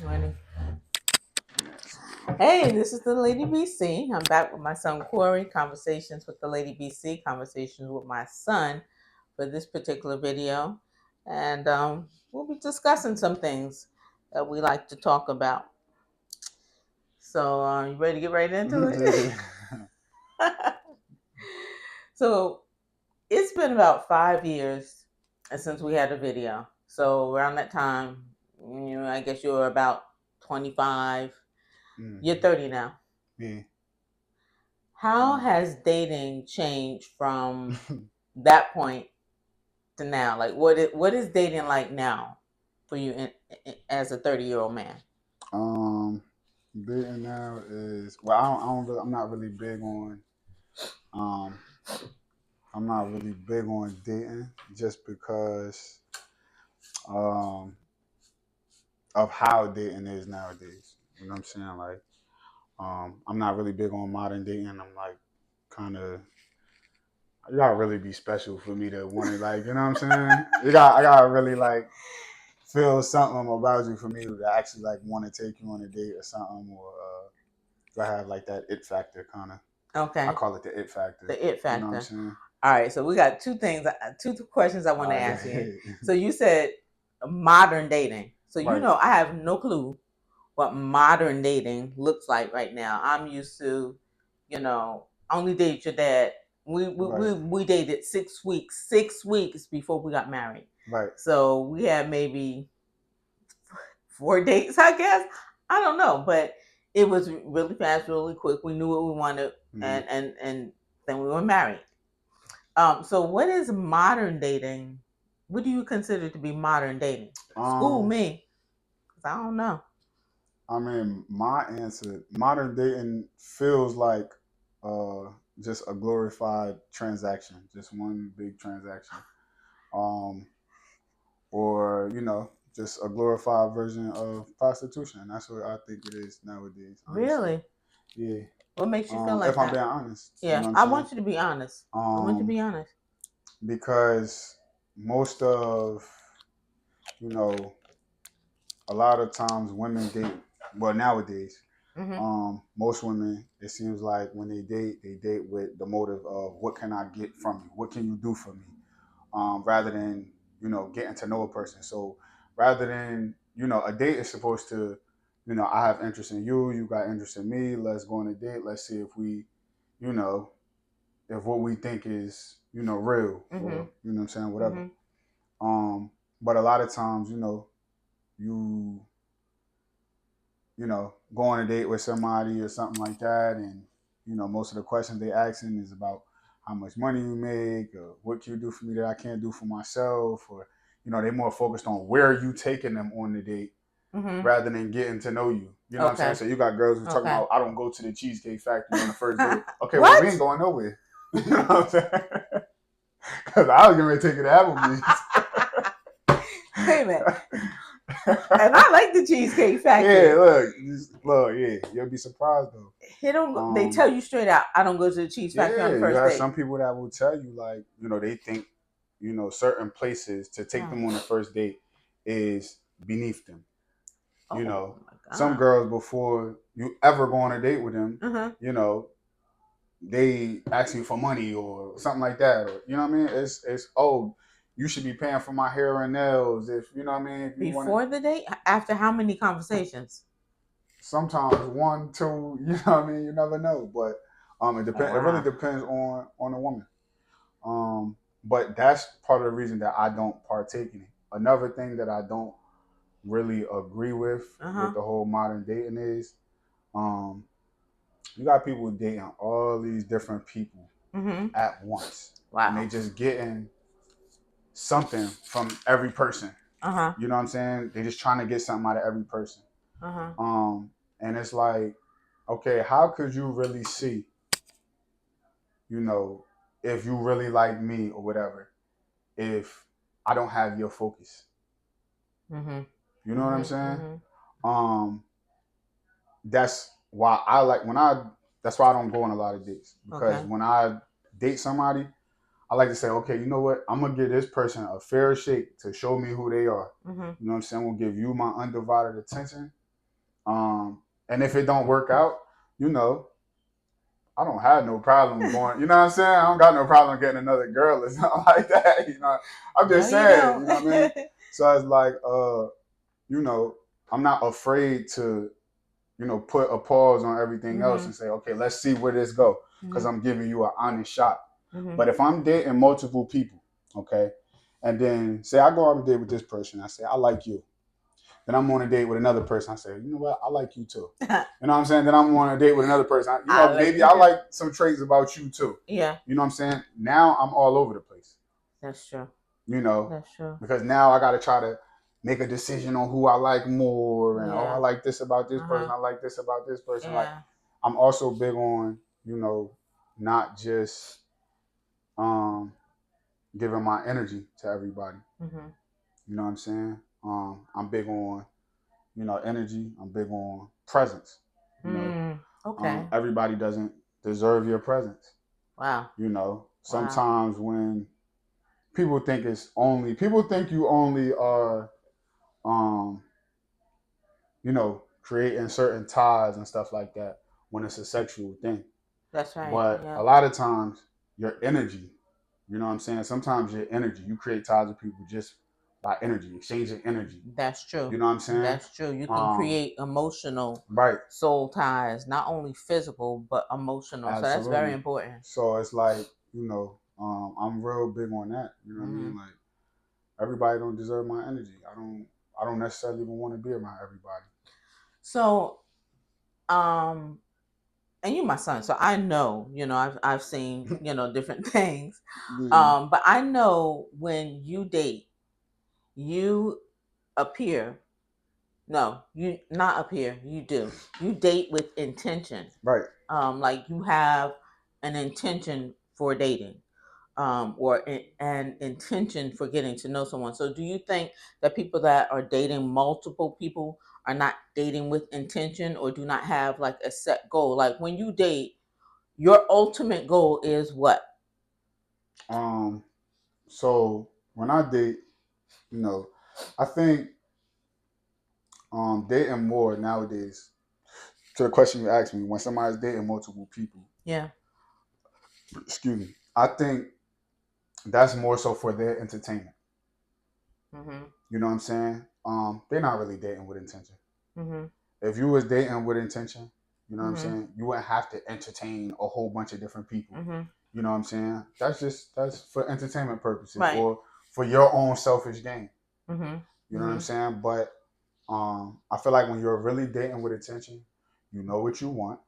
Ready? Hey, this is TheLady BC. I'm back with my son Corey. Conversations with TheLady BC. Conversations with my son for this particular video, and we'll be discussing some things that we like to talk about. So, you ready to get right into it? So, it's been about 5 years since we had a video. So around that time, I guess you were about 25. You're 30 now. Yeah. How has dating changed from that point to now? Like, what is dating like now for you as a 30-year-old man? Um, Dating now is well. I'm not really big on. Um, I'm not really big on dating just because um of how dating is nowadays. You know what I'm saying? Like, I'm not really big on modern dating. I'm like, kind of. You gotta really be special for me to want to like. You know what I'm saying? I gotta really like feel something about you for me to actually like want to take you on a date or something or. I have like that it factor kind of. I Okay, call it the it factor. the it You know what I'm factor. saying? All right, so we got two questions I want to All right, go ask you. ahead. So you said modern dating. So Right, I have no clue what modern dating looks like right now. I'm used to, only date your dad. right, We dated 6 weeks before we got married. right. So we had maybe 4 dates, I guess. I don't know, but it was really fast, really quick. We knew what we wanted, Mm-hmm. and then we were married. So what is modern dating? What do you consider to be modern dating? School Um, me, because I don't know. I mean, my answer: modern dating feels like uh just a glorified transaction, just one big transaction. Um, or just a glorified version of prostitution. That's what I think it is nowadays. Honestly, Really? yeah. What makes you feel like If I'm that? being honest, you know Yeah, what I'm I saying? want you to be honest. I want you to Um, be honest. because most of you know a lot of times women date. Well, nowadays, Mm-hmm. most women, it seems like when they date with the motive of what can I get from you, what can you do for me, rather than getting to know a person. So rather than a date is supposed to, I have interest in you, you got interest in me. Let's go on a date. Let's see if we, you know, if what we think is real Mm-hmm. or what I'm saying, whatever. Mm-hmm. But a lot of times, you go on a date with somebody or something like that, and most of the questions they asking is about how much money you make, or what can you do for me that I can't do for myself, or they're more focused on where you taking them on the date Mm-hmm. rather than getting to know you. You know what I'm saying? Okay. So you got girls who talking Okay. about I don't go to the Cheesecake Factory on the first date. Okay, well we What? ain't going nowhere. You know what I'm saying? Because I was going to take it to Applebee's. Wait a minute. And I like the Cheesecake Yeah, Factory. look, yeah, you'll be surprised though. They Um, tell you straight out, I don't go to the Cheese Factory on yeah, the you first have date. some people that will tell you like, they think, certain places to take Oh, them on the first date is beneath them. You oh know, my some God. girls before you ever go on a date with them, Uh-huh. you know, they ask you for money or something like that, or you know what I mean. It's oh, you should be paying for my hair and nails if you know what I mean. If you want to, Before the date? After how many conversations? sometimes one, two, you know what I mean. You never know, but it Oh, depends. It really wow. depends on a woman. Um, but that's part of the reason that I don't partake in it. Another thing that I don't really agree with Uh-huh. the whole modern dating is, um, you got people dating all these different people Mm-hmm. at once, and they Wow. just getting something from every person. Uh-huh. You know what I'm saying? They just trying to get something out of every person. Uh-huh. And it's like, okay, how could you really see, you know, if you really like me or whatever, if I don't have your focus? Mm-hmm. You know what I'm Mm-hmm. saying? Mm-hmm. Um, that's why I like when I. That's why I don't go on a lot of dates because Okay. when I date somebody, I like to say, okay, you know what? I'm gonna give this person a fair shake to show me who they are. Mm-hmm. You know what I'm saying? I'm gonna give you my undivided attention, And if it don't work out, you know, I don't have no problem going. You know what I'm saying? I don't got no problem getting another girl or something like that. You know, I'm No, just you saying. You don't. know what I mean? So it's like, you know, I'm not afraid to, you know, put a pause on everything else Mm-hmm. and say, okay, let's see where this go, because Mm-hmm. I'm giving you an honest shot. Mm-hmm. But if I'm dating multiple people, okay, and then say I go on a date with this person, I say I like you. Then I'm on a date with another person. I say, you know what? I like you too. You know what I'm saying? Then I'm on a date with another person. You I know, like maybe you I too. like some traits about you too. Yeah, You know what I'm saying? Now I'm all over the place. that's true. You know, That's true. because now I got to try to make a decision on who I like more, and oh, I Yeah. like this about this person. Uh-huh. I like this about this person. Like, Yeah. I'm also big on, you know, not just um giving my energy to everybody. Mm-hmm. You know what I'm saying? I'm big on, you know, energy. I'm big on presence. You know, Mm. Okay. everybody doesn't deserve your presence. Wow. You know, Wow. sometimes when people think you only are, um, you know, creating certain ties and stuff like that when it's a sexual thing. That's right. But Yeah. a lot of times, your energy, you know what I'm saying? Sometimes your energy, you create ties with people just by energy, exchanging energy. That's true. You know what I'm saying? That's true. You can Um, create emotional right, soul ties, not only physical but emotional. So that's very absolutely. important. So it's like, you know, I'm real big on that. You know what I Mm-hmm. mean? Like, everybody don't deserve my energy. I don't necessarily even want to be around everybody. So, um, and you my son, so I know, I've seen, different things. Yeah. But I know when you date, you appear no, you not appear, you do. You date with intention. Right. Like you have an intention for dating. Or an intention for getting to know someone. So, do you think that people that are dating multiple people are not dating with intention or do not have like a set goal? Like when you date, your ultimate goal is what? Um. So when I date, you know, I think dating more nowadays. To the question you asked me, when somebody's dating multiple people, Yeah. excuse me, I think that's more so for their entertainment. Mhm. You know what I'm saying? They're not really dating with intention. Mhm. If you was dating with intention, you know what I'm Mhm. saying, you wouldn't have to entertain a whole bunch of different people. Mhm. You know what I'm saying? That's for entertainment purposes Right. or for your own selfish gain. Mhm. You know what I'm Mhm. saying? But I feel like when you're really dating with intention, you know what you want.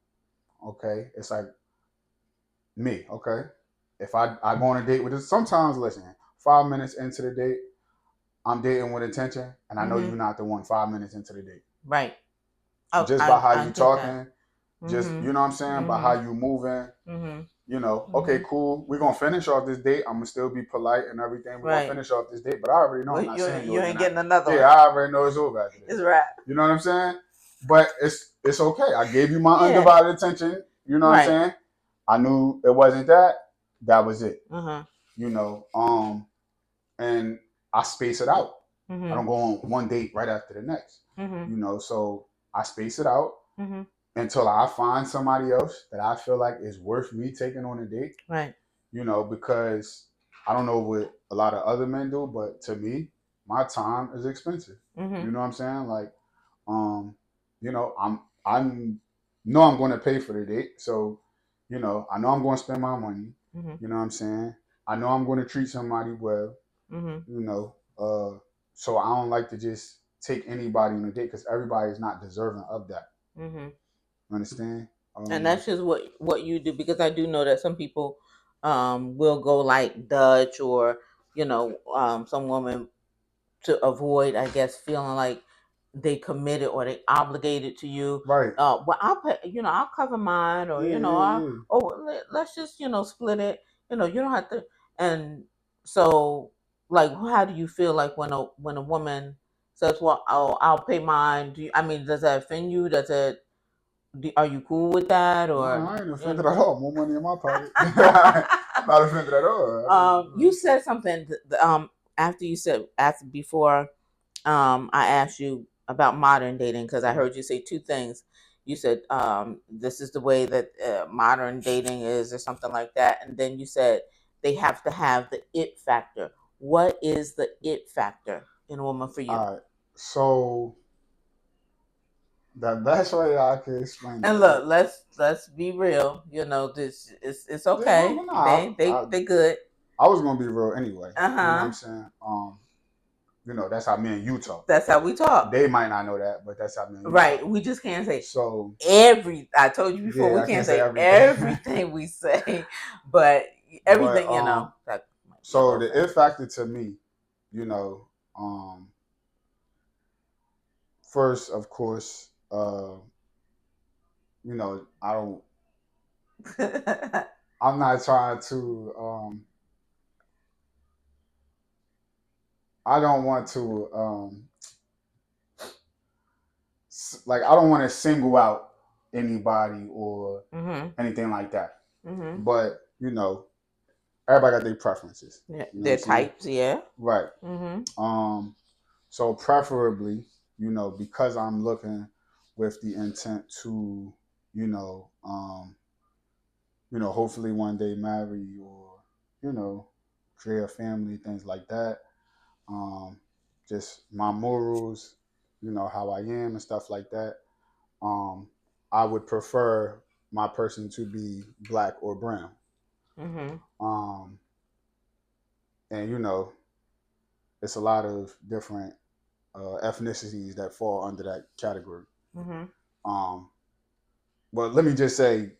Okay, it's like me. Okay, if I go on a date with this, sometimes listen, 5 minutes into the date, I'm dating with intention, and I know you're Mhm. not the one 5 minutes into the date. Right. Oh, Just by I how I you get that. talking, just Mhm. you know what I'm saying, by how Mhm. you moving, Mhm. you know, okay, Mhm. cool. We're gonna finish off this date. I'm gonna still be polite and everything. We're gonna Right. finish off this date, but I already know I'm But not you seeing you you again. ain't getting another Yeah, one. I already know it's over after It's this. right. You know what I'm saying? But it's okay. I gave you my Yeah. undivided attention. You know what I'm Right. saying? I knew it wasn't that. That was it. Uh huh. You know, and I space it out. I don't Mhm. go on one date right after the next. Mhm. You know, so I space it out Mhm. until I find somebody else that I feel like is worth me taking on a date. Right. You know, because I don't know what a lot of other men do, but to me, my time is expensive. You Mhm. know what I'm saying? Like, um, you know, I'm know I'm going to pay for the date, so you know, I know I'm going to spend my money. Mhm. You know what I'm saying? I know I'm going to treat somebody well. Mhm. You know, so I don't like to just take anybody on a date because everybody is not deserving of that. Mhm. Understand? And that's just what you do, because I do know that some people will go like Dutch, or some woman, to avoid, I guess, feeling like they committed or they obligated to you. Right. Well, I'll pay, I'll cover mine, or Yeah, yeah, yeah. let's just split it. You don't have to. And so, like, how do you feel like when a woman says, "Well, I'll pay mine"? I mean, does that offend you? Are you cool with that, No, or I ain't you offended know? at all. More money in my pocket. I'm not offended at all. You said something after before I asked you. about modern dating, because I heard you say two things. You said this is the way that modern dating is, or something like that, and then you said they have to have the it factor. What is the it factor in a woman for you? All right. So the best way I can explain And it. look, let's be real. You know, this it's Yeah, well, okay. well, no, They good. I was gonna be real anyway. Uh You know what I'm huh. saying? That's how me and you talk. That's how we talk. They might not know that, but that's how me and you Right. talk. We just can't say So every. I told you before, yeah, we I can't can't say say everything. everything we say, but But everything, you know, that might be a so little the it thing. factor to me, you know, first of course, I don't. I'm not trying to. I don't want to. Like I don't want to single out anybody or Mhm. anything like that. Mhm. But everybody got their preferences. Yeah, You know what I'm they're saying? types. Yeah. Right. Mhm. So preferably, because I'm looking with the intent to, you know, um, hopefully one day marry or, you know, create a family, things like that. Um, just my morals, how I am and stuff like that. Um, I would prefer my person to be black or brown. Mhm. Um, and it's a lot of different ethnicities that fall under that category. Mhm. Um, but let me just say,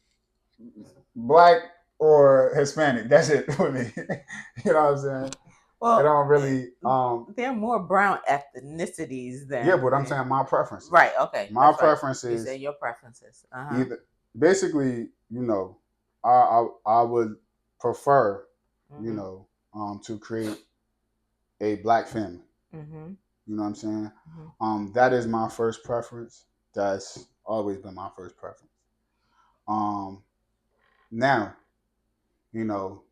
black or Hispanic. That's it for me. You know what I'm saying? I Well, don't really. there are more brown ethnicities Yeah, than but I'm saying my preferences. right. Okay, My that's right. preference You say is your preferences. Uh huh. either basically, I would prefer, Mhm. to create a black family. Mhm. You know what I'm saying? Mhm. That is my first preference. That's always been my first preference. Um, now, you know,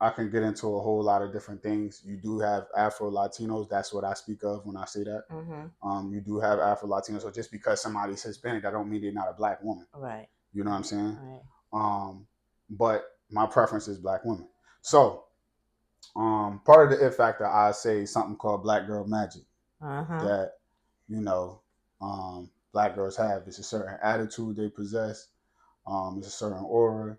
I can get into a whole lot of different things. You do have Afro Latinos. That's what I speak of when I say that. Mhm. You do have Afro Latinos. So just because somebody's Hispanic, that don't mean they're not a black woman. Right. You know what I'm saying? Right. But my preference is black women. So part of the it factor, I say something called black girl magic Uh huh. that black girls have. It's a certain attitude they possess. It's a certain aura.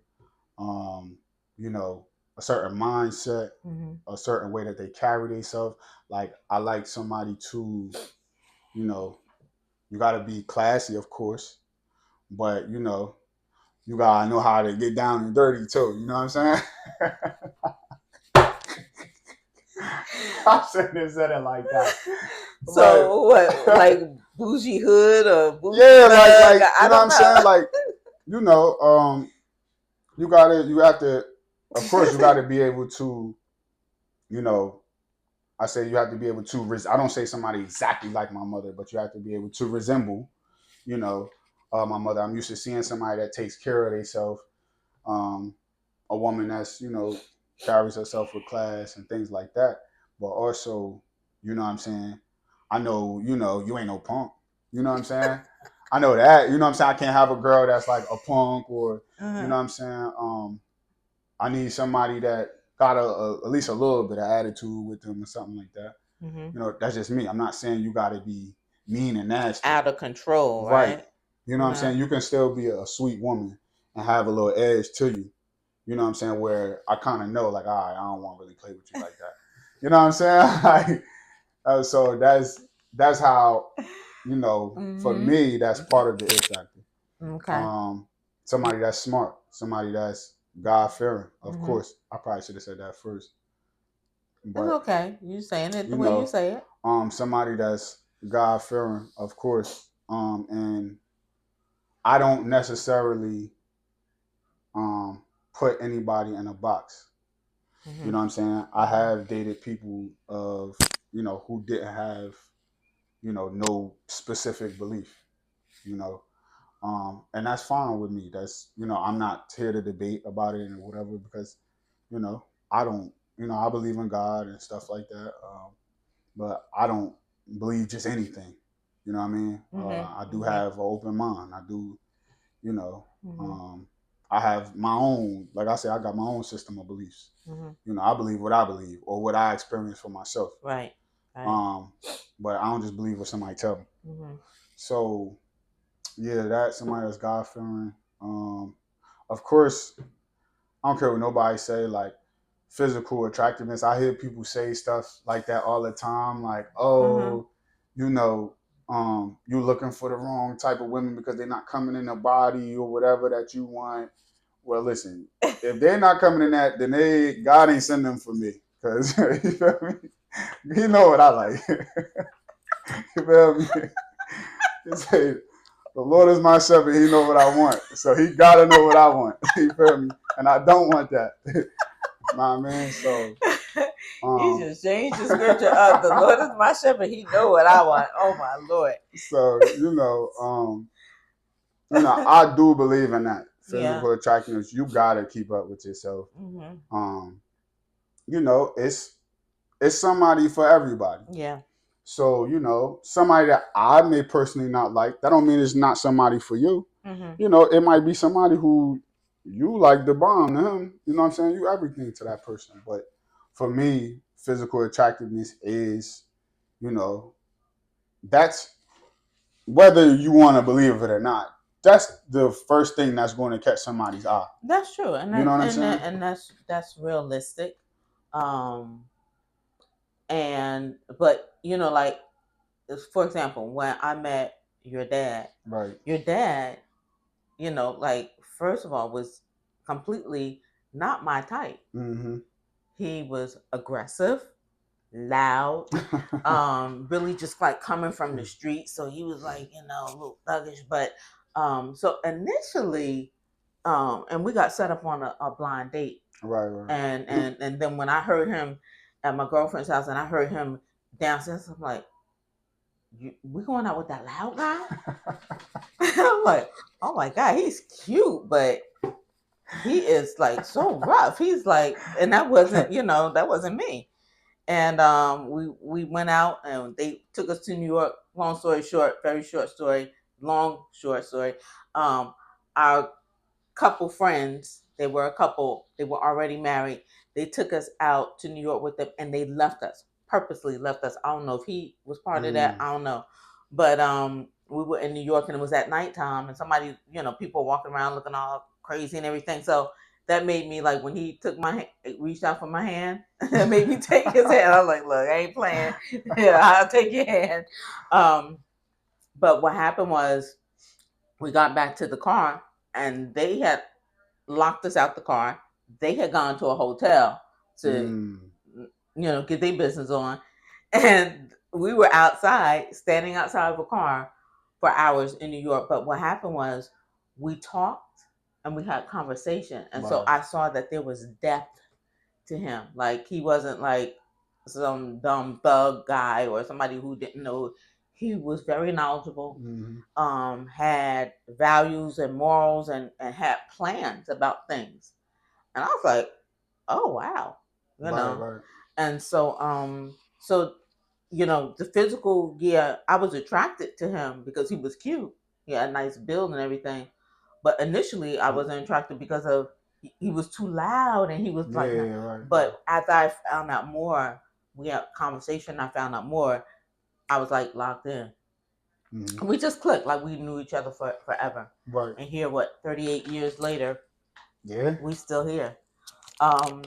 Um, you know, a certain mindset, Mhm. a certain way that they carry themselves. Like I like somebody to, you know, you got to be classy, of course, but you gotta know how to get down and dirty too. You know what I'm saying? I shouldn't have said it like that, but So what, like bougie hood or bougie yeah, thug? I you know what don't I'm saying? know. Like you know, you have to, of course, you got to be able to, you know, I say you have to be able to. I don't say somebody exactly like my mother, but you have to be able to resemble, you know, my mother. I'm used to seeing somebody that takes care of themselves, um, a woman that's carries herself with class and things like that. But also, you know what I'm saying. I know you ain't no punk. You know what I'm saying. I know that. You know what I'm saying. I can't have a girl that's like a punk or you Uh-huh. know what I'm saying. I need somebody that got at least a little bit of attitude with them or something like that. Mhm. That's just me. I'm not saying you got to be mean and nasty. Out of control, Right. right? You know what I'm Uh-huh. saying? You can still be a sweet woman and have a little edge to you. You know what I'm saying? Where I kind of know, like, all right, I don't want to really play with you like that. You know what I'm saying? like, so that's how, for Mhm. me, that's part of the it factor. Okay. Um, Somebody that's smart, somebody that's God fearing. Of Mhm. course, I probably should have said that first, It's but okay. You saying it the you way you know, say it. somebody that's God fearing, of course, and I don't necessarily um, put anybody in a box. You Mhm. know what I'm saying? I Mhm. have dated people of who didn't have no specific belief. You know, and that's fine with me. That's I'm not here to debate about it and whatever because you know I don't I believe in God and stuff like that. But I don't. believe just anything. You know what I mean? I do Mm-hmm. have an open mind. I do, you know, Mm-hmm. um, I have my own, like I said, I got my own system of beliefs. Mm-hmm. You know, I believe what I believe or what I experience for myself. Right. Right. Um, but I don't just believe what somebody tell me. Mm-hmm. So yeah, that somebody that's God fearing. Of course, I don't care what nobody say. Like physical attractiveness, I hear people say stuff like that all the time. Like, Mm-hmm. oh, you know, you looking for the wrong type of women because they're not coming in the body or whatever that you want. Well, listen, if they're not coming in that, then God ain't sending them for me. Cause you feel me? He know what I like. You feel me? He say, the Lord is my shepherd. He know what I want. So he gotta know what I want. You feel me? And I don't want that. My man. So You um just changed the scripture up. The Lord is my shepherd. He know what I want. Oh my Lord. so I do believe in that. Yeah. Physical attractiveness, you gotta keep up with yourself. Mm-hmm. Um, it's somebody for everybody. Yeah. So, somebody that I may personally not like, that don't mean it's not somebody for you. Mm-hmm. It might be somebody who you like the bomb to him. You know what I'm saying? You everything to that person. But for me, physical attractiveness is, you know, that's whether you want to believe it or not. That's the first thing that's going to catch somebody's eye. That's true, and You know that, what I'm and saying? that, and that's realistic. Um, and but like for example, when I met Right. your dad, like first of all was completely not my type. Mm-hmm. He was aggressive, loud, really just like coming from the street. So he was like, a little thuggish. But so initially, and we got set up on a blind date. Right, right. And then when I heard him at my girlfriend's house and I heard him downstairs, I'm like, we going out with that loud guy? I'm like, oh my God, he's cute, but he is like so rough. He's like, and that wasn't me. And we went out and they took us to New York. Long story short, very short story, long short story. Our couple friends, they were a couple, they were already married. They took us out to New York with them and they left us, purposely left us. I don't know if he was part of that. Mm. I don't know. But we were in New York and it was at nighttime and somebody, people walking around looking all crazy and everything. So that made me like when he took reached out for my hand, that made me take his hand. I was like, look, I ain't playing. Yeah, I'll take your hand. Um, but what happened was we got back to the car and they had locked us out the car. They had gone to a hotel to, Mm. get their business on. And we were outside, standing outside of a car for hours in New York. But what happened was we talked and we had conversation. And so Right. I saw that there was depth to him. Like he wasn't like some dumb thug guy or somebody who didn't know. He was very knowledgeable, Mm-hmm. had values and morals and had plans about things. And I was like, oh wow, you Right, know. right. And so the physical, yeah, I was attracted to him because he was cute. He had a nice build and everything. But initially I wasn't attracted because of he was too loud and he was Yeah, like yeah, right, right. but as I found out more, we had conversation, I found out more, I was like locked in. Mm-hmm. We just clicked like we knew each other forever. Right. And here, what, 38 years later, Yeah. we still here. Um,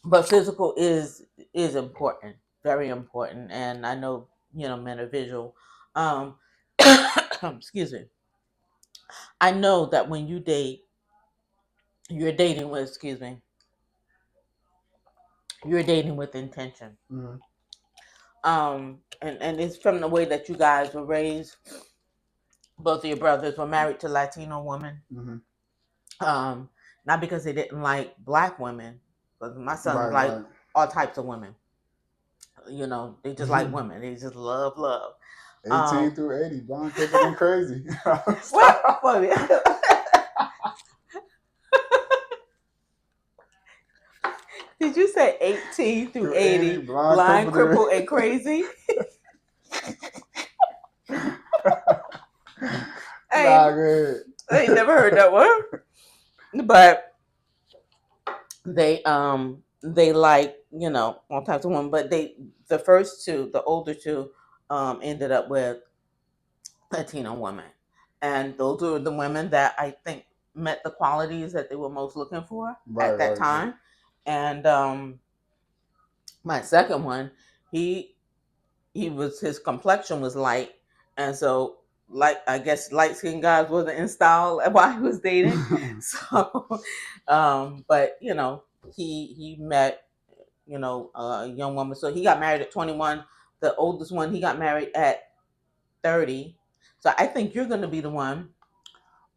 but physical is important, very important, and I know men are visual. Um, excuse me. I know that when you date, you're dating with excuse me, you're dating with intention. Mm-hmm. And it's from the way that you guys were raised. Both of your brothers were married to Latino women. Mm-hmm. Um, not because they didn't like black women, because my sons Right, like right. all types of women. They just like women. They just love. 18 Um, through 80, blonde, crippled, and crazy. wait, Stop. wait. Did you say 18 through Through 80, 80, blonde, blind, crippled, and crippled, and crazy? Nah, same. good. I ain't never heard that one, but they like all types of women, but the first two, the older two, ended up with Latino women, and those were the women that I think met the qualities that they were most looking for Right, at that right, right. time. And my second one, he his complexion was light, and so like I guess light skinned guys wasn't in style while he was dating. So, but he met a young woman. So he got married at 21. The oldest one, he got married at 30. So I think you're going to be the one.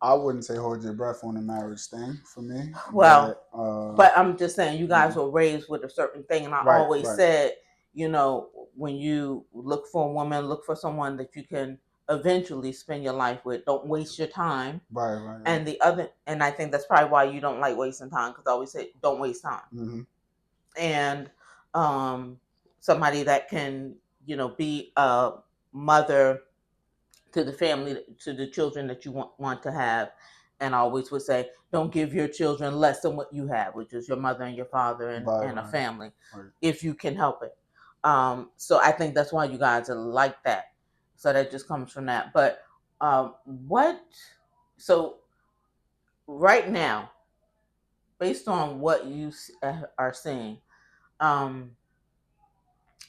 I wouldn't say hold your breath on the marriage thing for me, Well, but but I'm just saying, you guys mhm. were raised with a certain thing, and I Right, always right, said, when you look for a woman, look for someone that you can eventually spend your life with. Don't waste your time. right, right, right. And I think that's probably why you don't like wasting time, because I always say, don't waste time. Mm-hmm. And um, somebody that can, be a mother to the family, to the children that you want to have. And I always would say, don't give your children less than what you have, which is your mother and your father, Right, and a right, family, right. if you can help it. So I think that's why you guys are like that. So that just comes from that. But what? So right now, based on what you are seeing, um,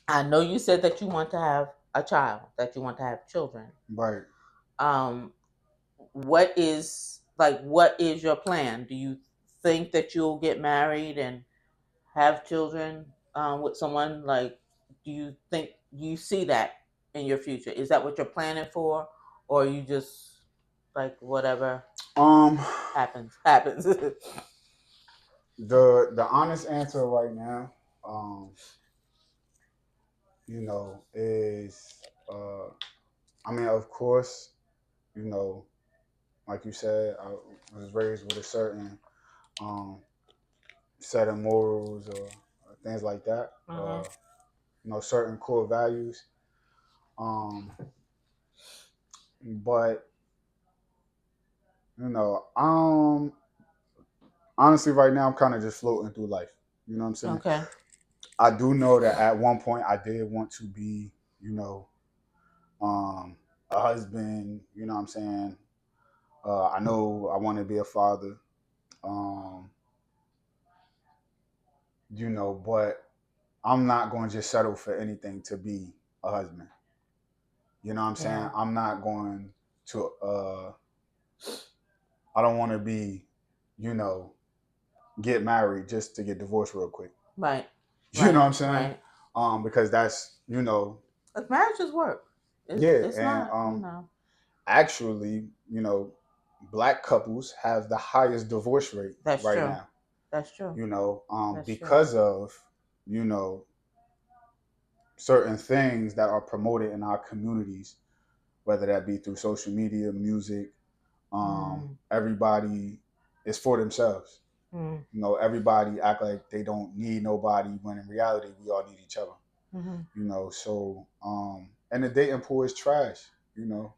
I know you said that you want to have a child, that you want to have children. Right. Um, what is your plan? Do you think that you'll get married and have children with someone? Like, do you see that in your future? Is that what you're planning for, or you just like whatever Um, happens? the honest answer right now, is I mean, of course, you know, like you said, I was raised with a certain um set of morals or things like that. Hmm. Certain core values. Um, but honestly, right now I'm kind of just floating through life. You know what I'm saying? Okay. I do know that at one point I did want to be, you know, um, a husband. You know what I'm saying? I know I want to be a father. Um, but I'm not going to just settle for anything to be a husband. You know what I'm saying? Yeah. I'm not going to. I don't want to be, you know, get married just to get divorced real quick. Right. You know Right. what I'm saying? Right. Because that's If marriages work, yeah, it's and not. actually, black couples have the highest divorce rate That's right true. now. That's true. That's true. Because of you know certain things that are promoted in our communities, whether that be through social media, music. Mm. Everybody is for themselves. Mm. Everybody act like they don't need nobody when in reality we all need each other. Hmm. So and the dating pool is trash. You know,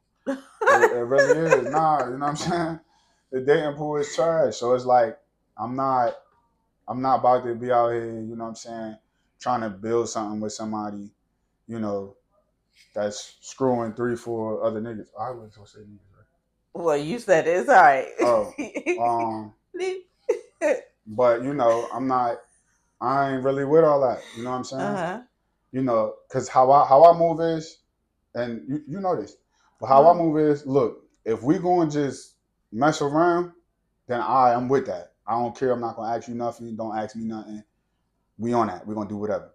it really is. Nah, you know what I'm saying? The dating pool is trash. So it's like I'm not I'm not about to be out here, you know what I'm saying, trying to build something with somebody, you know, that's screwing 3, 4 other niggas. I was gonna say niggas, right? Well, you said it's all right. Oh, but I ain't really with all that. You know what I'm saying? Uh-huh. Cause how I move is, and you know this, but how I Well, move is, look, if we going to just mess around, then I'm with that. I don't care. I'm not gonna ask you nothing. Don't ask me nothing. We on that. We're gonna do whatever.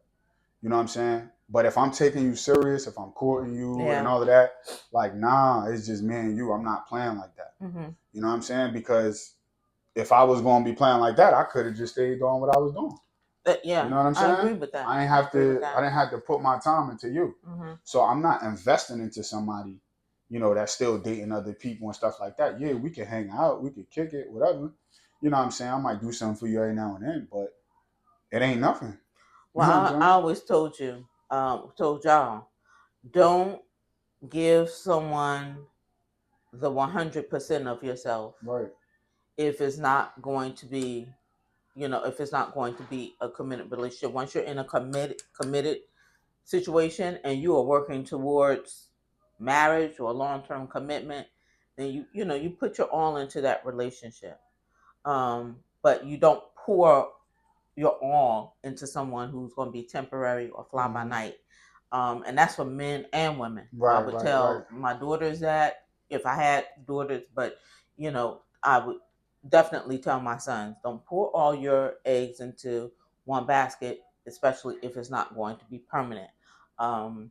You know what I'm saying? But if I'm taking you serious, if I'm courting you and yeah. all of that, like nah, it's just me and you. I'm not playing like that. Hmm. You know what I'm saying? Because if I was gonna be playing like that, I could have just stayed doing what I was doing. You Yeah, know what I'm I saying? agree with that. I ain't I have agree with to. I that. didn't have to put my time into you. Hmm. So I'm not investing into somebody, that's still dating other people and stuff like that. Yeah, we can hang out, we could kick it, whatever. You know what I'm saying? I might do something for you every now and then, but it ain't nothing. You Well, know what I'm I saying? always told y'all, don't give someone the 100% of yourself Right. if it's not going to be, if it's not going to be a committed relationship. Once you're in a committed situation and you are working towards marriage or long-term commitment, then you put your all into that relationship. But you don't pour your all into someone who's going to be temporary or fly by Mm-hmm. night. And that's for men and women. I Right, would right, right. tell my daughters that, if I had daughters, but I would definitely tell my sons, don't pour all your eggs into one basket, especially if it's not going to be permanent. Um,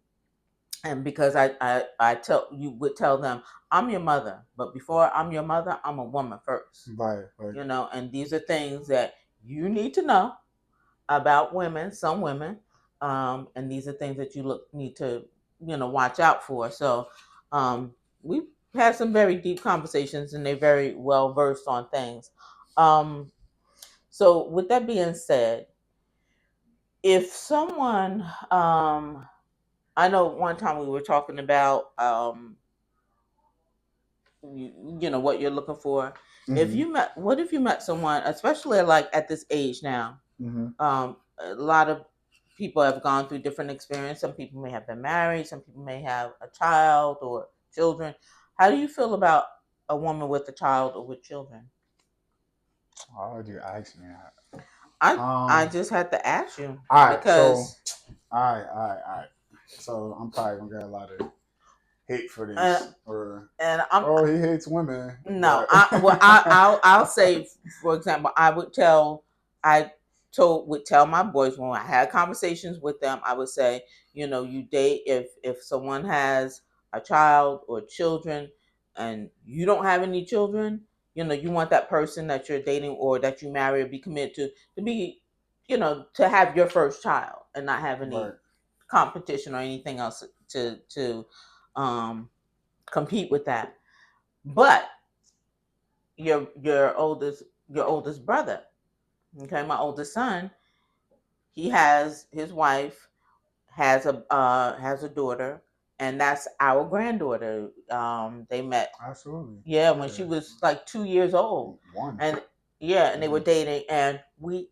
and because I tell you would tell them, I'm your mother, but before I'm your mother, I'm a woman first. Right, right. And these are things that you need to know about women, some women, and these are things that you need to watch out for. So we've had some very deep conversations, and they're very well versed on things. Um, so with that being said, if someone, I know one time we were talking about what you're looking for. If Mm-hmm. you met, what if you met someone, especially like at this age now? Mm-hmm. A lot of people have gone through different experiences. Some people may have been married. Some people may have a child or children. How do you feel about a woman with a child or with children? Why would you ask me that? I just had to ask you All right. So, because all right. So I'm probably gonna get a lot of hate for uh, this, or and I'm oh, he hates women, no, but I'll say, for example, I would tell my boys when I had conversations with them, I would say, you date, if someone has a child or children and you don't have any children, you want that person that you're dating or that you marry or be committed to be, to have your first child and not have any right, competition or anything else to um compete with that. But your oldest brother, okay, my oldest son, he has his wife, has a daughter, and that's our granddaughter. They met, absolutely, yeah, when she yeah, was like 2 years old. one. And yeah, and they were Mm-hmm. dating, and we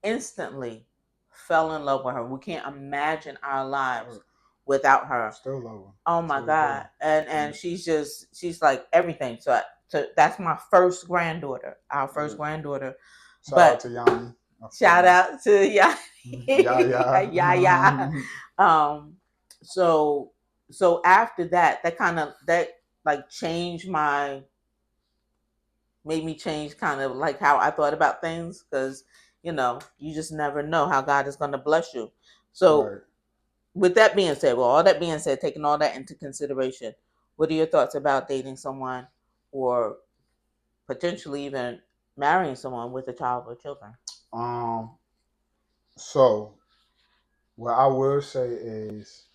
instantly fell in love with her. We can't imagine our lives without her. Still love him Oh my to this day. God. And she's like everything. So that's my first granddaughter, our first Yeah. granddaughter. Shout out But to Yanni. I feel shout you. out to yeah. Yeah, Yeah, yeah. yeah. Um so so after that kind of that like changed my made me change kind of like how I thought about things, because you just never know how God is going to bless you. So Right. with that being said, well, all that being said, taking all that into consideration, what are your thoughts about dating someone or potentially even marrying someone with a child or children? Um. So what I will say is,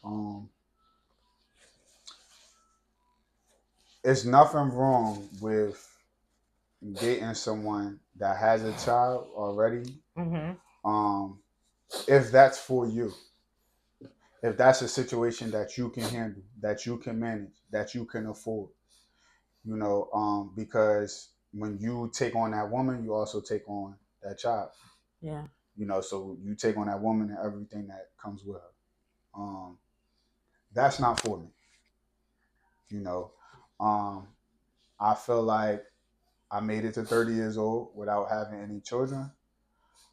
it's nothing wrong with dating someone that has a child already. Mm-hmm. Um, if that's for you, if that's a situation that you can handle, that you can manage, that you can afford, because when you take on that woman, you also take on that child. Yeah. So you take on that woman and everything that comes with her. That's not for me. You know, um, I feel like I made it to 30 years old without having any children.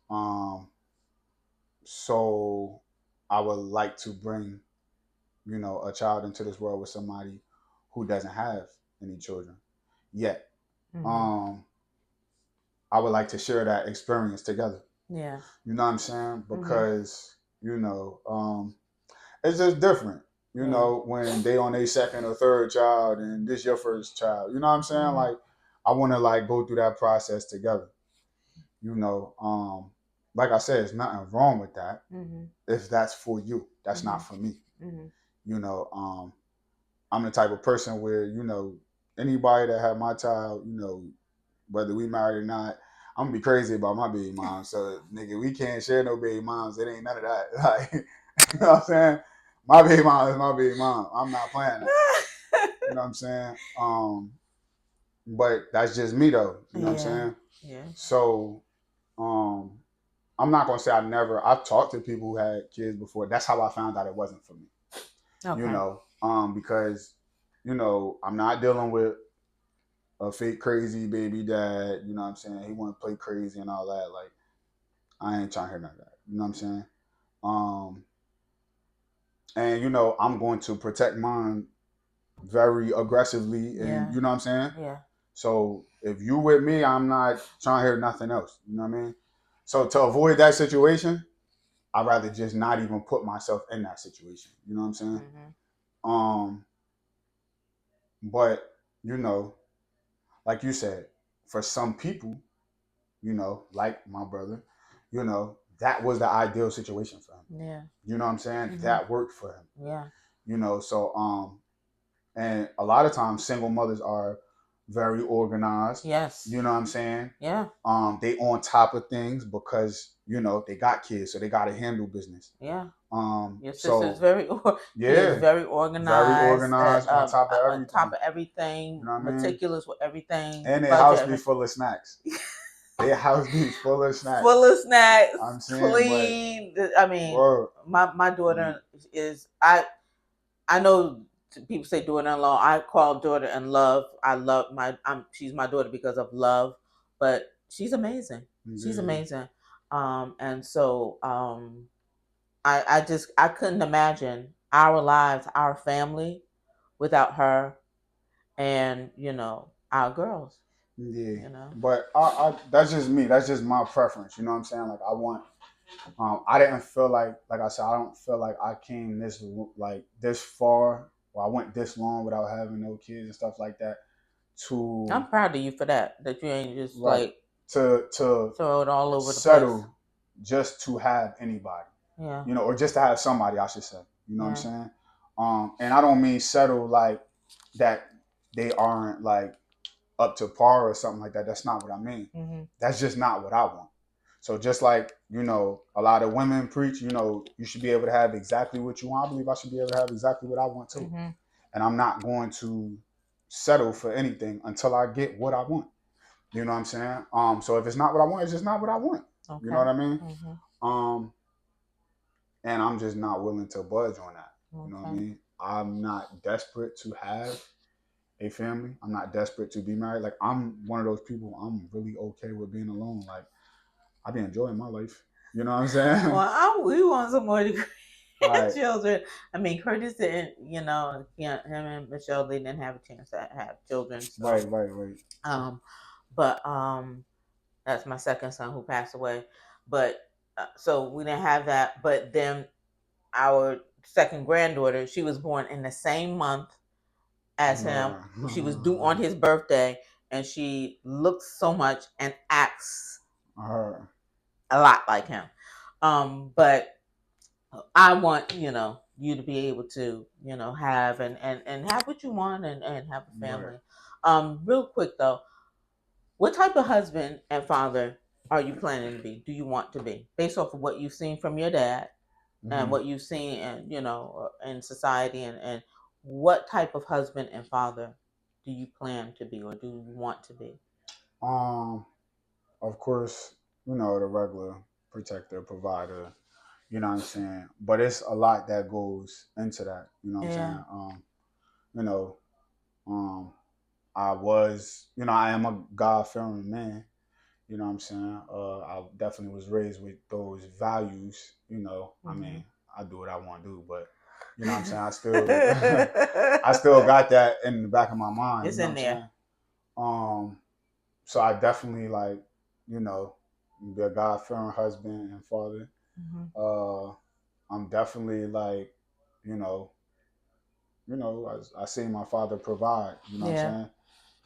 Um, so I would like to bring, a child into this world with somebody who doesn't have any children yet. Mm-hmm. Um, I would like to share that experience together. Yeah. You know what I'm saying? Mm-hmm. Because, it's just different. Yeah. When they on their second or third child and this your first child. You know what I'm saying? Mm-hmm. Like I want to like go through that process together. You know, like I said, there's nothing wrong with that. Mm-hmm. If that's for you, that's Mm-hmm. not for me. Mm-hmm. You know, I'm the type of person where anybody that had my child, whether we married or not, I'm gonna be crazy about my baby mom. So nigga, we can't share no baby moms. It ain't none of that. Like, you know what I'm saying? My baby mom is my baby mom. I'm not playing that. You know what I'm saying? But that's just me though. You know what I'm Yeah. saying? Yeah. So um, I'm not gonna say I've talked to people who had kids before. That's how I found out it wasn't for me. You Okay. know, because I'm not dealing with a fake crazy baby dad. You know what I'm saying? He want to play crazy and all that. Like I ain't trying to hear none of that. You know what I'm saying? Um, and I'm going to protect mine very aggressively, and Yeah. you know what I'm saying. Yeah. So if you with me, I'm not trying to hear nothing else. You know what I mean? So to avoid that situation, I'd rather just not even put myself in that situation. You know what I'm saying? Mhm. Um, but you know, like you said, for some people, like my brother, that was the ideal situation for him. Yeah. You know what I'm saying? Mhm. That worked for him. Yeah. So and a lot of times single mothers are very organized. Yes. You know what I'm saying? Yeah. They on top of things because they got kids, so they got to handle business. Yeah. Your sister's So very she is yeah, very very organized, organized, on top of on top everything. of everything, You know what I mean? meticulous with everything, And their house budget, be everything. full of snacks. Their house be full of snacks. Full of snacks, I'm saying, but clean. I mean, word. my Mm, daughter is I know people say daughter-in-law. I call daughter-in-love. I love she's my daughter because of love, but she's amazing. She's yeah, amazing. And so I just I couldn't imagine our lives, our family without her and, our girls, yeah. you know. But that's just me. That's just my preference. You know what I'm saying? Like I want. I didn't feel like I said, I don't feel like I came this far, or I went this long without having no kids and stuff like that. To I'm proud of you for that you ain't just right like to throw it all over the place. settle just to have anybody, Yeah. or just to have somebody, I should say. You know what I'm Yeah. saying? And I don't mean settle like that they aren't like up to par or something like that. That's not what I mean. Mhm. That's just not what I want. So just like, a lot of women preach, you should be able to have exactly what you want. I believe I should be able to have exactly what I want too. Mhm. And I'm not going to settle for anything until I get what I want. You know what I'm saying? So if it's not what I want, it's just not what I want. You know Okay. what I mean? Mhm. Um, and I'm just not willing to budge on that. You know what I Okay. mean? I'm not desperate to have a family. I'm not desperate to be married. Like I'm one of those people. I'm really okay with being alone. Like I be enjoying my life. You know what I'm saying? Well, we want some more Like children. I mean, Curtis didn't, him and Michelle, they didn't have a chance to have children. So, right. um, but that's my second son who passed away. But so we didn't have that. But then our second granddaughter, she was born in the same month as him. She was due on his birthday, and she looks so much and acts a lot like him. But I want, you to be able to, have and have what you want and have a Right. family. Real quick though, what type of husband and father are you planning to be? Do you want to be based off of what you've seen from your dad and Mm-hmm. what you've seen and in society and what type of husband and father do you plan to be or do you want to be? Um, of course, the regular protector, provider, you know what I'm saying? But it's a lot that goes into that, you know what I'm Yeah. saying? You know, um, I am a God fearing man, you know what I'm saying? I definitely was raised with those values, I Hmm. mean, I do what I want to do, but you know what I'm saying? I still, I still got that in the back of my mind, It's you know what in I'm there. saying? Um, so I definitely like, you know, be a God fearing husband and father. Hmm. Uh, I'm definitely like, you know, I see my father provide, you know what I'm Yeah.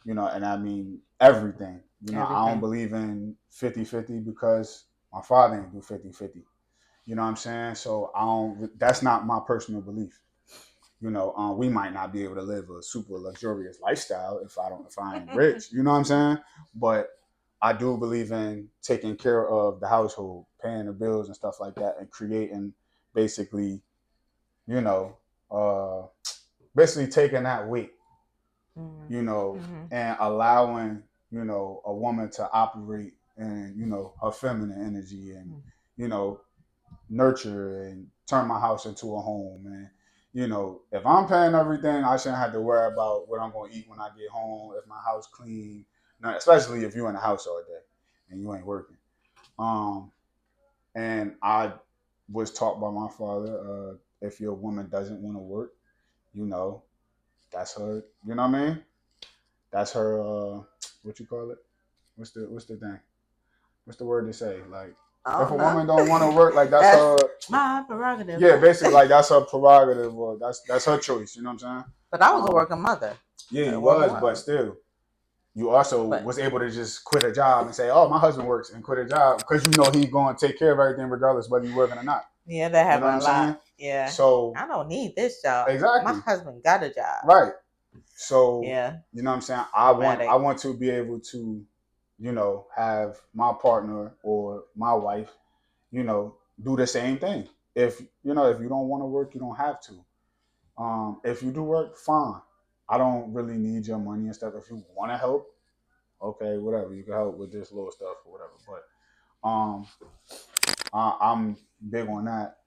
saying? And I mean everything. I don't Everything. believe in 50-50 because my father didn't do 50-50. You know what I'm saying? So I don't that's not my personal belief. We might not be able to live a super luxurious lifestyle if I ain't rich. You know what I'm saying? But I do believe in taking care of the household, paying the bills and stuff like that, and creating basically, you know, uh, basically taking that weight. Mhm. you know, Mhm. and allowing, a woman to operate in, her feminine energy and, Mhm. you know, nurture and turn my house into a home. And, if I'm paying everything, I shouldn't have to worry about what I'm going to eat when I get home, if my house clean, especially if you're in the house all day and you ain't working. Um, and I was taught by my father, if your woman doesn't want to work, you know, that's her, you know what I mean? That's her, what you call it? What's the thing? What's the word to say? Like, I if a don't know. woman don't want to work, like that's That's her. my prerogative. Yeah, basically, like that's her prerogative, or that's her choice. You know what I'm saying? But I was a Um, working mother yeah, at you one was, but point. still, you also But was able to just quit a job and say, "Oh, my husband works," and quit a job because he's going to take care of everything regardless whether you're working or not. yeah, that You know what happened I'm a lot. saying? Yeah. So I don't need this job. My exactly, husband got a job. right. So Yeah. you know what I'm saying? I Dramatic. want to be able to, have my partner or my wife, do the same thing. If you don't want to work, you don't have to. If you do work, fine. I don't really need your money and stuff. If you want to help, okay, whatever. You can help with this little stuff or whatever. But I'm big on that.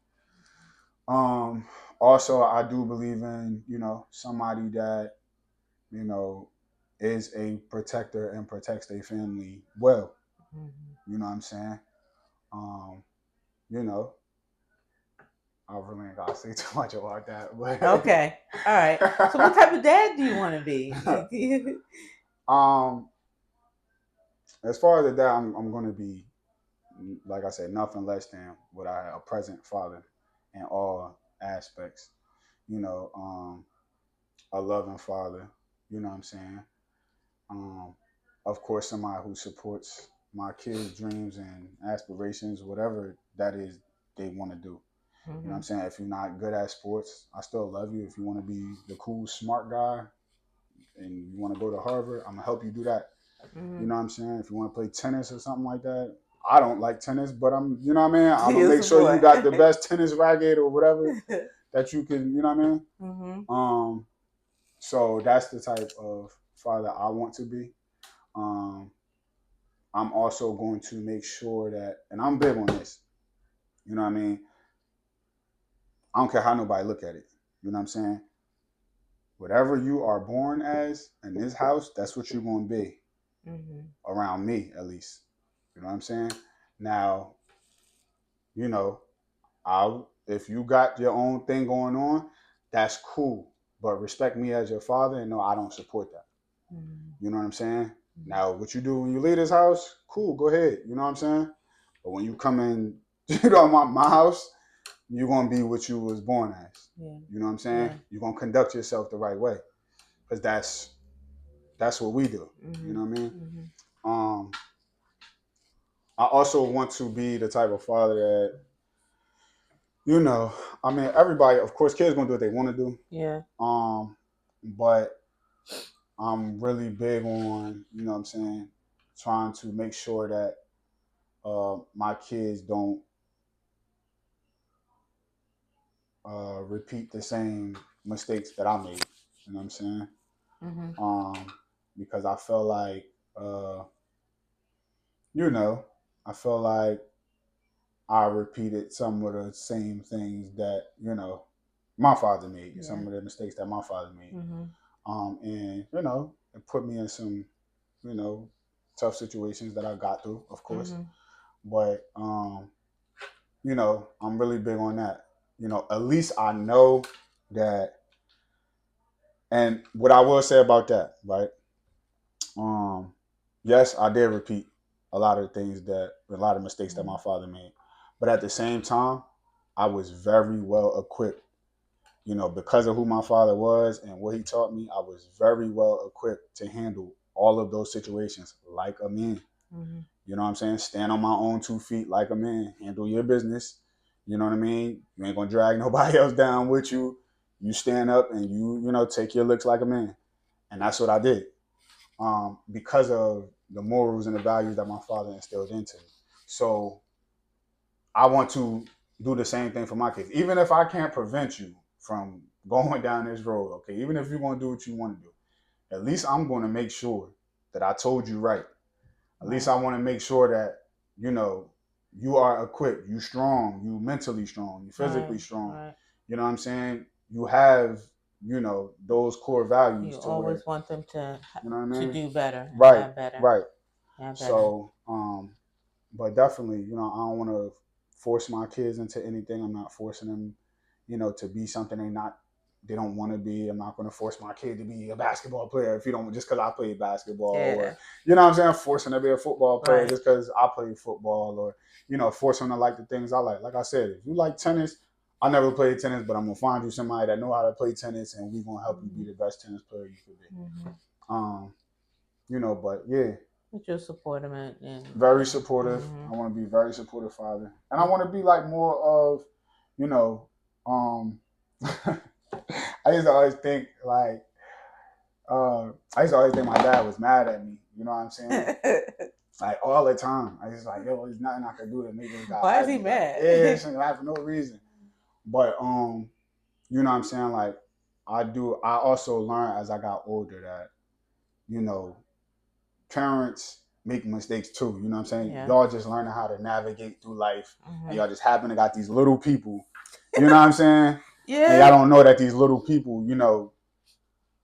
Um, Also, I do believe in somebody that you know is a protector and protects their family well. Mhm. You know what I'm saying? Um, you know, I really ain't gotta say too much about that, Okay. All right. So, what type of dad do you want to be? um, as far as that, I'm gonna be, like I said, nothing less than what a present father in all aspects. You know, a loving father. You know what I'm saying? Um, of course, somebody who supports my kids' dreams and aspirations, whatever that is they want to do. You know what I'm Mhm. saying? If you're not good at sports, I still love you. If you want to be the cool, smart guy and you want to go to Harvard, I'm gonna help you do that. You Mhm. know what I'm saying? If you want to play tennis or something like that, I don't like tennis, but you know what I mean? I'm gonna He is make a sure you boy. got the best tennis racket or whatever that you can, you know what I mean? Mhm. Um, so that's the type of father I want to be. Um, I'm also going to make sure that, and I'm big on this, you know what I mean? I don't care how nobody look at it. You know what I'm saying? Whatever you are born as in this house, that's what you're going to be Mhm. around me, at least. You know what I'm saying? Now, you know, I if you got your own thing going on, that's cool. But respect me as your father and no, I don't support that. Mhm. You know what I'm saying? Mhm. Now, what you do when you leave this house, cool, go ahead. You know what I'm saying? But when you come in, my house, you're gonna be what you was born as. Yeah. You know what I'm saying? Yeah. You're gonna conduct yourself the right way, because that's what we do. You Mhm. know what I mean? Mhm. Um, I also want to be the type of father that, you know, I mean, everybody, of course, kids gonna do what they want to do. Yeah. But I'm really big on, you know what I'm saying, trying to make sure that my kids don't repeat the same mistakes that I made. You know what I'm saying? Mhm. Um, because I feel like, uh, you know, I feel like I repeated some of the same things that, my father made, Yeah. some of the mistakes that my father made. Mhm. And, it put me in some, you know, tough situations that I got through, of course. Mhm. But, I'm really big on that. At least I know that. And what I will say about that, right? Um, yes, I did repeat a lot of mistakes that my Mhm. father made. But at the same time, I was very well equipped. Because of who my father was and what he taught me, I was very well equipped to handle all of those situations like a man. Mhm. You know what I'm saying? Stand on my own 2 feet like a man. Handle your business. You know what I mean? You ain't gonna drag nobody else down with you. You stand up and take your licks like a man. And that's what I did. Because of the morals and the values that my father instilled into me. So I want to do the same thing for my kids. Even if I can't prevent you from going down this road, okay? Even if you're gonna do what you want to do, at least I'm going to make sure that I told you right. At least Right. I want to make sure that, you know, you are equipped, you strong, you mentally strong, you physically Right. strong. Right. You know what I'm saying? You have, those core values You to where, always want them you know what I to mean? do better and Right, have better, right. have better. So, but definitely, I don't want to force my kids into anything. I'm not forcing them, to be something they don't want to be. I'm not going to force my kid to be a basketball player if you don't just because I play basketball, or Yeah. you know what I'm saying, forcing to be a football player Right. just because I play football, or force them to like the things I like. Like I said, if you like tennis, I never played tennis, but I'm gonna find you somebody that know how to play tennis, and we gonna help you be Mm-hmm. the best tennis player you could be. Mm-hmm. Um, but yeah, But you'll support them and very yeah. supportive. Mm-hmm. I want to be very supportive father, and I want to be like more of, you know, um, I used to always think like, I used to always think my dad was mad at me. You know what I'm saying? Like all the time. I just like, yo, there's nothing I could do to make this guy Why is he happy. Like, mad? yeah, this ain't for no reason. But you know what I'm saying? Like, I also learned as I got older that, you know, parents make mistakes too. You know what I'm saying? Yeah. Y'all just learning how to navigate through life, and Mm-hmm. y'all just happen to got these little people. You know what I'm saying? And y'all Yeah. don't know that these little people,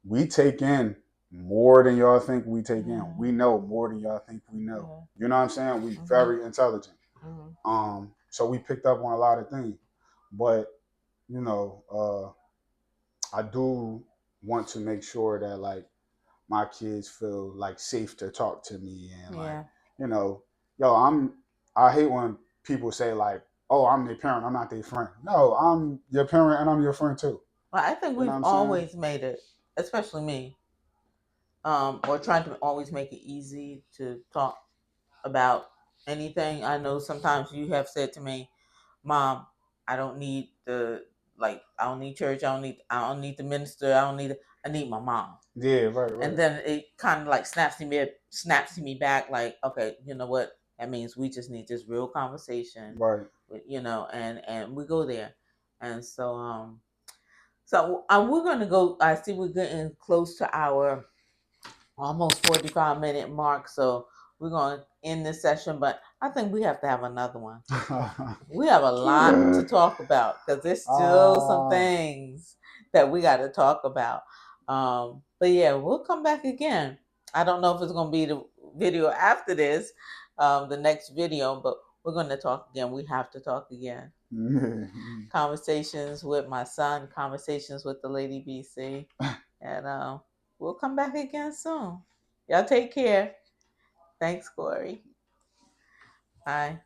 we take in more than y'all think we take in. Mm-hmm. We know more than y'all think we know. Yeah. You know what I'm saying? We Mm-hmm. very intelligent. Mm-hmm. So we picked up on a lot of things. But, you know, I do want to make sure that like my kids feel like safe to talk to me, and like, Yeah. you know, yo, I hate when people say like, oh, I'm their parent, I'm not their friend. No, I'm your parent and I'm your friend too. Well, I think You know we've what I'm saying? always made it, especially me, or tried to always make it easy to talk about anything. I know sometimes you have said to me, "Mom, I don't need I don't need church. I don't need the minister. I need my mom." Yeah, right, And right. then it kind of like snaps to me back, like, okay, you know what? That means we just need this real conversation, Right. and we go there, and so we're gonna go. I see we're getting close to our almost 45-minute mark, so we're gonna end this session. But I think we have to have another one. We have a lot to talk about because there's still some uh, things that we got to talk about. But yeah, we'll come back again. I don't know if it's gonna be the video after this, the next video, but we're gonna talk again. We have to talk again. Conversations with my son, conversations with the Lady BC, and we'll come back again soon. Y'all take care. Thanks, Corey. Bye.